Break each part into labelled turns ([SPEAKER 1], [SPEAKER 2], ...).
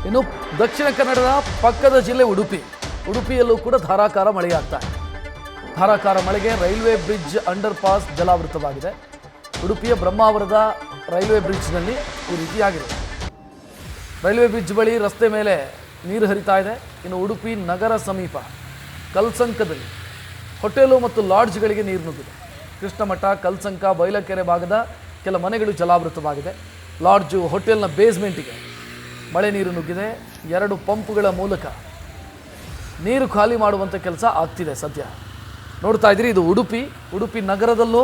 [SPEAKER 1] ಇನ್ನು ದಕ್ಷಿಣ ಕನ್ನಡದ ಪಕ್ಕದ ಜಿಲ್ಲೆ ಉಡುಪಿಯಲ್ಲೂ ಕೂಡ ಧಾರಾಕಾರ ಮಳೆಯಾಗ್ತಾ ಇದೆ. ಧಾರಾಕಾರ ಮಳೆಗೆ ರೈಲ್ವೆ ಬ್ರಿಡ್ಜ್ ಅಂಡರ್ ಪಾಸ್ ಜಲಾವೃತವಾಗಿದೆ. ಉಡುಪಿಯ ಬ್ರಹ್ಮಾವರದ ರೈಲ್ವೆ ಬ್ರಿಡ್ಜ್ನಲ್ಲಿ ಈ ರೀತಿಯಾಗಿದೆ. ರೈಲ್ವೆ ಬ್ರಿಡ್ಜ್ ಬಳಿ ರಸ್ತೆ ಮೇಲೆ ನೀರು ಹರಿತಾ ಇದೆ. ಇನ್ನು ಉಡುಪಿ ನಗರ ಸಮೀಪ ಕಲ್ಸಂಕದಲ್ಲಿ ಹೋಟೆಲು ಮತ್ತು ಲಾಡ್ಜ್ಗಳಿಗೆ ನೀರು ನುಗ್ಗಿದೆ. ಕೃಷ್ಣಮಠ, ಕಲ್ಸಂಕ, ಬೈಲಕೆರೆ ಭಾಗದ ಕೆಲ ಮನೆಗಳು ಜಲಾವೃತವಾಗಿದೆ. ಲಾಡ್ಜು, ಹೋಟೆಲ್ನ ಬೇಸ್ಮೆಂಟಿಗೆ ಮಳೆ ನೀರು ನುಗ್ಗಿದೆ. 2 ಪಂಪ್ಗಳ ಮೂಲಕ ನೀರು ಖಾಲಿ ಮಾಡುವಂಥ ಕೆಲಸ ಆಗ್ತಿದೆ. ಸದ್ಯ ನೋಡ್ತಾ ಇದ್ದೀರಿ, ಇದು ಉಡುಪಿ ನಗರದಲ್ಲೂ,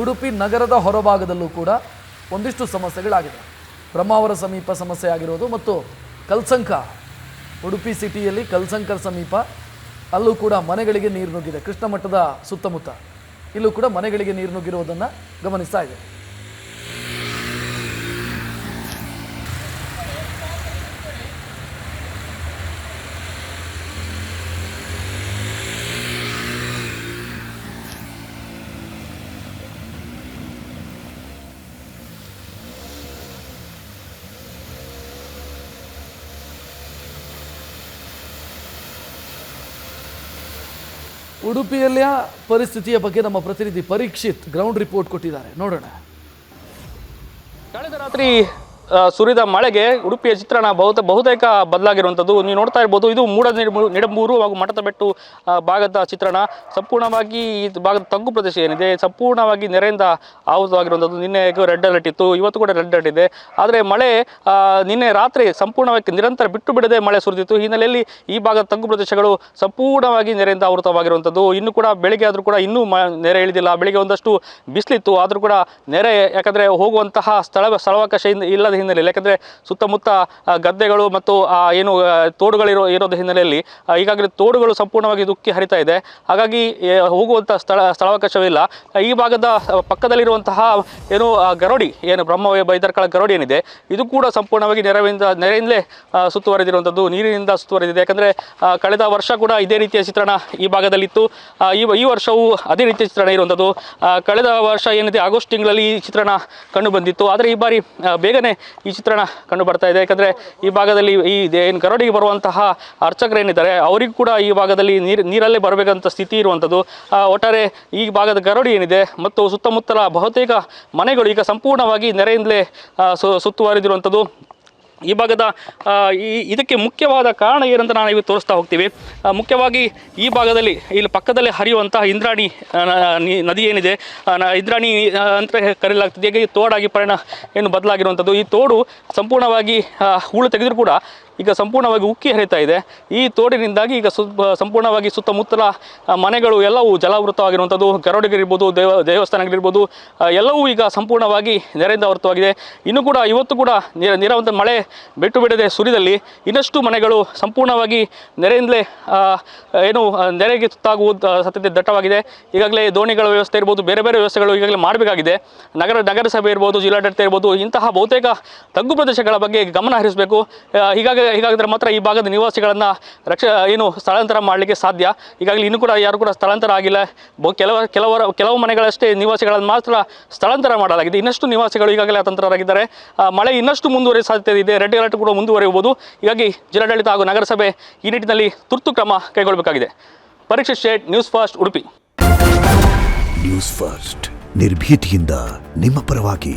[SPEAKER 1] ಉಡುಪಿ ನಗರದ ಹೊರಭಾಗದಲ್ಲೂ ಕೂಡ ಒಂದಿಷ್ಟು ಸಮಸ್ಯೆಗಳಾಗಿದೆ. ಬ್ರಹ್ಮಾವರ ಸಮೀಪ ಸಮಸ್ಯೆ ಆಗಿರೋದು ಮತ್ತು ಕಲ್ಸಂಕ, ಉಡುಪಿ ಸಿಟಿಯಲ್ಲಿ ಕಲ್ಸಂಕರ ಸಮೀಪ ಅಲ್ಲೂ ಕೂಡ ಮನೆಗಳಿಗೆ ನೀರು ನುಗ್ಗಿದೆ. ಕೃಷ್ಣಮಠದ ಸುತ್ತಮುತ್ತ ಇಲ್ಲೂ ಕೂಡ ಮನೆಗಳಿಗೆ ನೀರು ನುಗ್ಗಿರುವುದನ್ನು ಗಮನಿಸ್ತಾ ಇದೆ. ಉಡುಪಿಯಲ್ಲಿಯ ಪರಿಸ್ಥಿತಿಯ ಬಗ್ಗೆ ನಮ್ಮ ಪ್ರತಿನಿಧಿ ಪರೀಕ್ಷಿತ್ ಗ್ರೌಂಡ್ ರಿಪೋರ್ಟ್ ಕೊಟ್ಟಿದ್ದಾರೆ, ನೋಡೋಣ.
[SPEAKER 2] ಕಳೆದ ರಾತ್ರಿ ಸುರಿದ ಮಳೆಗೆ ಉಡುಪಿಯ ಚಿತ್ರಣ ಬಹುತೇಕ ಬದಲಾಗಿರುವಂಥದ್ದು ನೀವು ನೋಡ್ತಾ ಇರ್ಬೋದು. ಇದು ನಿಡಂಬೂರು ಹಾಗೂ ಮಠದಬೆಟ್ಟು ಭಾಗದ ಚಿತ್ರಣ. ಸಂಪೂರ್ಣವಾಗಿ ಈ ಭಾಗದ ತಗ್ಗು ಪ್ರದೇಶ ಏನಿದೆ ಸಂಪೂರ್ಣವಾಗಿ ನೆರೆಯಿಂದ ಆವೃತವಾಗಿರುವಂಥದ್ದು. ನಿನ್ನೆ ರೆಡ್ ಅಲರ್ಟ್ ಇತ್ತು, ಇವತ್ತು ಕೂಡ ರೆಡ್ ಅಲರ್ಟ್ ಇದೆ. ಆದರೆ ಮಳೆ ನಿನ್ನೆ ರಾತ್ರಿ ಸಂಪೂರ್ಣವಾಗಿ ನಿರಂತರ ಬಿಟ್ಟು ಬಿಡದೆ ಮಳೆ ಸುರಿದಿತ್ತು. ಈ ಹಿನ್ನೆಲೆಯಲ್ಲಿ ಈ ಭಾಗದ ತಗ್ಗು ಪ್ರದೇಶಗಳು ಸಂಪೂರ್ಣವಾಗಿ ನೆರೆಯಿಂದ ಆವೃತವಾಗಿರುವಂಥದ್ದು. ಇನ್ನು ಕೂಡ ಬೆಳಿಗ್ಗೆ ಆದರೂ ಕೂಡ ಇನ್ನೂ ನೆರೆ ಇಳಿದಿಲ್ಲ. ಬೆಳಿಗ್ಗೆ ಒಂದಷ್ಟು ಬಿಸಿಲಿತ್ತು, ಆದರೂ ಕೂಡ ನೆರೆ ಯಾಕಂದರೆ ಹೋಗುವಂತಹ ಸ್ಥಳಾವಕಾಶ ಇಲ್ಲದ ಹಿನ್ನೆಲೆಯಲ್ಲಿ, ಯಾಕಂದರೆ ಸುತ್ತಮುತ್ತ ಗದ್ದೆಗಳು ಮತ್ತು ಏನು ತೋಡುಗಳು ಇರೋದ ಹಿನ್ನೆಲೆಯಲ್ಲಿ ಈಗಾಗಲೇ ತೋಡುಗಳು ಸಂಪೂರ್ಣವಾಗಿ ಉಕ್ಕಿ ಹರಿತಾ ಇದೆ. ಹಾಗಾಗಿ ಹೋಗುವಂಥ ಸ್ಥಳಾವಕಾಶವಿಲ್ಲ. ಈ ಭಾಗದ ಪಕ್ಕದಲ್ಲಿರುವಂತಹ ಏನು ಗರೋಡಿ, ಏನು ಬ್ರಹ್ಮ ಬೈದರ್ಕಳ ಗರೋಡಿ ಏನಿದೆ, ಇದು ಕೂಡ ಸಂಪೂರ್ಣವಾಗಿ ನೆರೆಯಿಂದಲೇ ಸುತ್ತುವರೆದಿರುವಂಥದ್ದು, ನೀರಿನಿಂದ ಸುತ್ತುವರೆದಿದೆ. ಯಾಕಂದರೆ ಕಳೆದ ವರ್ಷ ಕೂಡ ಇದೇ ರೀತಿಯ ಚಿತ್ರಣ ಈ ಭಾಗದಲ್ಲಿತ್ತು. ಈ ವರ್ಷವೂ ಅದೇ ರೀತಿಯ ಚಿತ್ರಣ ಇರುವಂಥದ್ದು. ಕಳೆದ ವರ್ಷ ಏನಿದೆ ಆಗಸ್ಟ್ ತಿಂಗಳಲ್ಲಿ ಈ ಚಿತ್ರಣ ಕಂಡು ಬಂದಿತ್ತು. ಆದರೆ ಈ ಬಾರಿ ಬೇಗನೆ ಈ ಚಿತ್ರಣ ಕಂಡು ಬರ್ತಾ ಇದೆ. ಯಾಕಂದರೆ ಈ ಭಾಗದಲ್ಲಿ ಈ ಏನು ಗರೋಡಿಗೆ ಬರುವಂತಹ ಅರ್ಚಕರೇನಿದ್ದಾರೆ ಅವರಿಗೂ ಕೂಡ ಈ ಭಾಗದಲ್ಲಿ ನೀರಲ್ಲೇ ಬರಬೇಕಂತ ಸ್ಥಿತಿ ಇರುವಂಥದ್ದು. ಒಟ್ಟಾರೆ ಈ ಭಾಗದ ಗರೋಡಿ ಏನಿದೆ ಮತ್ತು ಸುತ್ತಮುತ್ತಲ ಬಹುತೇಕ ಮನೆಗಳು ಈಗ ಸಂಪೂರ್ಣವಾಗಿ ನೆರೆಯಿಂದಲೇ ಸುತ್ತುವರಿದಿರುವಂಥದ್ದು. ಈ ಭಾಗದ ಇದಕ್ಕೆ ಮುಖ್ಯವಾದ ಕಾರಣ ಏನಂತ ನಾವು ಇವು ತೋರಿಸ್ತಾ ಹೋಗ್ತೀವಿ. ಮುಖ್ಯವಾಗಿ ಈ ಭಾಗದಲ್ಲಿ ಇಲ್ಲಿ ಪಕ್ಕದಲ್ಲೇ ಹರಿಯುವಂತಹ ಇಂದ್ರಾಣಿ ನದಿ ಏನಿದೆ, ಇಂದ್ರಾಣಿ ಅಂತ ಕರೆಯಲಾಗ್ತದೆ. ಈಗ ತೋಡಾಗಿ ಏನು ಬದಲಾಗಿರುವಂಥದ್ದು. ಈ ತೋಡು ಸಂಪೂರ್ಣವಾಗಿ ಹೂಳು ತೆಗೆದರೂ ಕೂಡ ಈಗ ಸಂಪೂರ್ಣವಾಗಿ ಉಕ್ಕಿ ಹರಿತಾ ಇದೆ. ಈ ತೋಡಿನಿಂದಾಗಿ ಈಗ ಸಂಪೂರ್ಣವಾಗಿ ಸುತ್ತಮುತ್ತಲ ಮನೆಗಳು ಎಲ್ಲವೂ ಜಲಾವೃತವಾಗಿರುವಂಥದ್ದು. ಗರೋಡಿಗಿರ್ಬೋದು, ದೇವಸ್ಥಾನಗಳಿರ್ಬೋದು, ಎಲ್ಲವೂ ಈಗ ಸಂಪೂರ್ಣವಾಗಿ ನೆರೆಯಿಂದ ಆವೃತವಾಗಿದೆ. ಇನ್ನು ಕೂಡ ಇವತ್ತು ಕೂಡ ನಿರಂತರ ಮಳೆ ಬಿಟ್ಟು ಬಿಡದೆ ಸುರಿದಲ್ಲಿ ಇನ್ನಷ್ಟು ಮನೆಗಳು ಸಂಪೂರ್ಣವಾಗಿ ನೆರೆಯಿಂದಲೇ ಏನು ನೆರೆಗೆ ತುತ್ತಾಗುವುದು ಸಾಧ್ಯತೆ ದಟ್ಟವಾಗಿದೆ. ಈಗಾಗಲೇ ದೋಣಿಗಳ ವ್ಯವಸ್ಥೆ ಇರ್ಬೋದು, ಬೇರೆ ಬೇರೆ ವ್ಯವಸ್ಥೆಗಳು ಈಗಾಗಲೇ ಮಾಡಬೇಕಾಗಿದೆ. ನಗರಸಭೆ ಇರ್ಬೋದು, ಜಿಲ್ಲಾಡಳಿತ ಇರ್ಬೋದು, ಇಂತಹ ಬಹುತೇಕ ತಗ್ಗು ಪ್ರದೇಶಗಳ ಬಗ್ಗೆ ಗಮನ ಹರಿಸಬೇಕು. ಹೀಗಾಗಿದ್ರೆ ಮಾತ್ರ ಈ ಭಾಗದ ನಿವಾಸಿಗಳನ್ನು ಸ್ಥಳಾಂತರ ಮಾಡಲಿಕ್ಕೆ ಸಾಧ್ಯ. ಈಗಾಗಲೇ ಇನ್ನೂ ಕೂಡ ಯಾರು ಕೂಡ ಸ್ಥಳಾಂತರ ಆಗಿಲ್ಲ. ಕೆಲವು ಮನೆಗಳಷ್ಟೇ ನಿವಾಸಿಗಳನ್ನು ಮಾತ್ರ ಸ್ಥಳಾಂತರ ಮಾಡಲಾಗಿದೆ. ಇನ್ನಷ್ಟು ನಿವಾಸಿಗಳು ಈಗಾಗಲೇ ಅತಂತ್ರರಾಗಿದ್ದಾರೆ. ಮಳೆ ಇನ್ನಷ್ಟು ಮುಂದುವರಿಯುವ ಸಾಧ್ಯತೆ ಇದೆ. ರೆಡ್ ಅಲರ್ಟ್ ಕೂಡ ಮುಂದುವರಿಯಬಹುದು. ಹೀಗಾಗಿ ಜಿಲ್ಲಾಡಳಿತ ಹಾಗೂ ನಗರಸಭೆ ಈ ನಿಟ್ಟಿನಲ್ಲಿ ತುರ್ತು ಕ್ರಮ ಕೈಗೊಳ್ಳಬೇಕಾಗಿದೆ. Parikshit Shet, news first, Udupi.
[SPEAKER 3] News first, ನಿರ್ಭೀತಿಯಿಂದ ನಿಮ್ಮ ಪರವಾಗಿ.